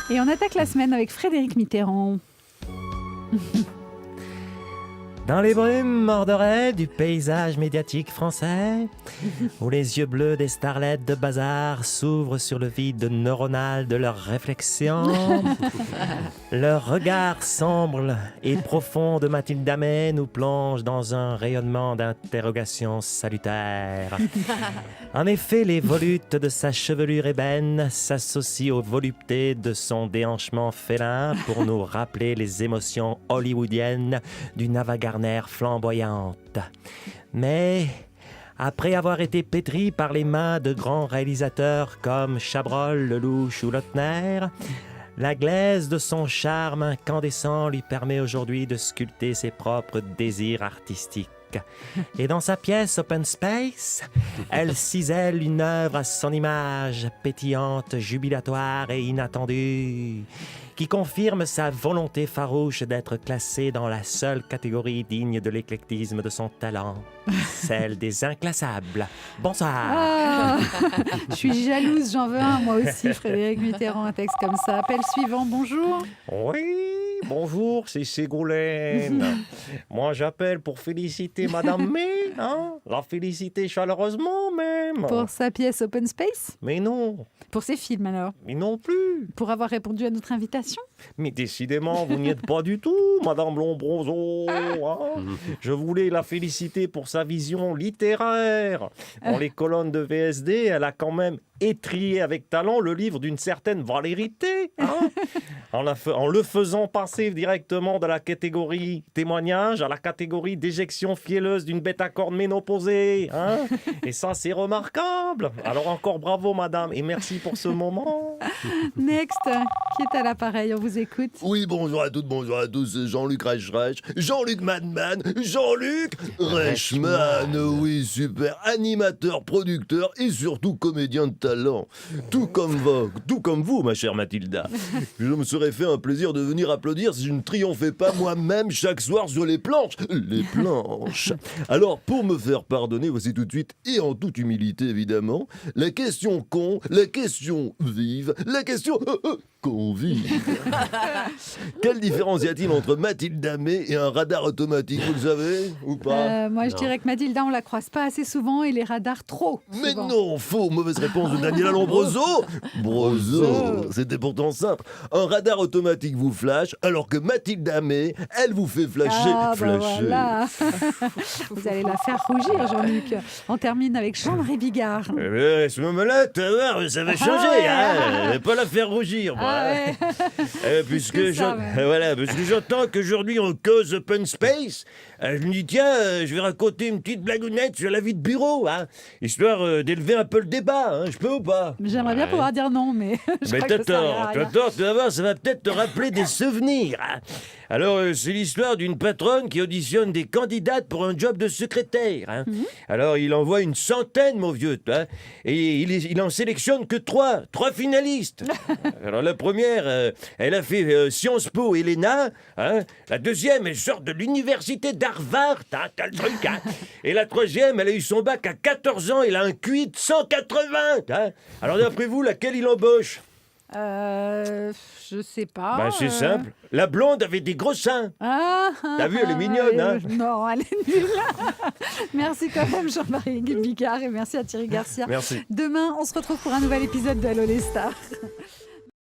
Et on attaque la semaine avec Frédéric Mitterrand. Dans les brumes mordorées du paysage médiatique français, où les yeux bleus des starlettes de bazar s'ouvrent sur le vide neuronal de leurs réflexions, leur regard sombre et profond de Mathilde Amet nous plonge dans un rayonnement d'interrogations salutaires. En effet, les volutes de sa chevelure ébène s'associent aux voluptés de son déhanchement félin pour nous rappeler les émotions hollywoodiennes d'une avant-garde flamboyante. Mais après avoir été pétri par les mains de grands réalisateurs comme Chabrol, Lelouch ou Lautner, la glaise de son charme incandescent lui permet aujourd'hui de sculpter ses propres désirs artistiques. Et dans sa pièce Open Space, elle cisèle une œuvre à son image, pétillante, jubilatoire et inattendue, qui confirme sa volonté farouche d'être classée dans la seule catégorie digne de l'éclectisme de son talent, celle des inclassables. Bonsoir. Ah, je suis jalouse, j'en veux un moi aussi, Frédéric Mitterrand, un texte comme ça. Appel suivant, bonjour. Oui, bonjour, c'est Ségolène. Moi, j'appelle pour féliciter Madame May, hein? La féliciter chaleureusement même. Pour sa pièce Open Space. Mais non, Pour ses films alors. mais non plus. Pour avoir répondu à notre invitation. Mais décidément, vous n'y êtes pas du tout, Madame Lombroso. Hein? Je voulais la féliciter pour sa vision littéraire. Dans les colonnes de VSD, elle a quand même étrié avec talent le livre d'une certaine valérité. Hein? En le faisant passer directement de la catégorie témoignage à la catégorie déjection fielleuse d'une bête à cornes ménopausée. Hein? Et ça, c'est remarquable. Alors encore bravo, madame, et merci pour ce moment. Next, qui est à l'appareil, on vous écoute. Oui, bonjour à toutes, bonjour à tous, Jean-Luc Reichreich, Jean-Luc Madman, Jean-Luc Reichmann, oui, super, animateur, producteur et surtout comédien de talent. Tout comme vous, ma chère Mathilda. Je me serais fait un plaisir de venir applaudir si je ne triomphais pas moi-même chaque soir sur les planches. Les planches. Alors, pour me faire pardonner, voici tout de suite, et en toute humilité évidemment, la question con, la question vive, la question convive. Quelle différence y a-t-il entre Mathilde Amet et un radar automatique, vous le savez, ou pas? Moi, je dirais que Mathilda, on la croise pas assez souvent et les radars trop Mais souvent. non, faux, mauvaise réponse de Daniela Lombroso. Broso, c'était pourtant simple. Un radar automatique vous flash, alors que Mathilde Amet, elle vous fait flasher. Ah, bah flasher. voilà. Vous allez la faire rougir, Jean-Luc. On termine avec Jean-Marie Bigard. Eh bien, à ce moment-là, tu vas voir, ça va changer. ouais. Hein. Je vais pas la faire rougir, moi. Ah ouais. Puisque Que ça, ouais. voilà, parce que j'entends qu'aujourd'hui on cause open space, je me dis tiens, je vais raconter une petite blagounette sur la vie de bureau, hein, histoire d'élever un peu le débat, hein, je peux ou pas? J'aimerais bien pouvoir dire non, mais je Mais crois que ça t'as servira à rien. tort, tu vas voir, ça va peut-être te rappeler des souvenirs. Hein. Alors, c'est l'histoire d'une patronne qui auditionne des candidates pour un job de secrétaire. Hein. Alors, il envoie une centaine, mon vieux, hein, et il en sélectionne que trois finalistes. Alors, la première, elle a fait Sciences Po et l'ENA. Hein. La deuxième, elle sort de l'université d'Harvard. Hein, t'as le truc, hein. Et la troisième, elle a eu son bac à 14 ans, elle a un QI de 180. Hein. Alors, d'après vous, laquelle il embauche? Je sais pas. Bah, c'est simple. La blonde avait des gros seins. T'as vu, elle est mignonne, hein? Non, elle est nulle. Merci quand même, Jean-Marie Bigard, et merci à Thierry Garcia. Merci. Demain, on se retrouve pour un nouvel épisode de Hello les stars.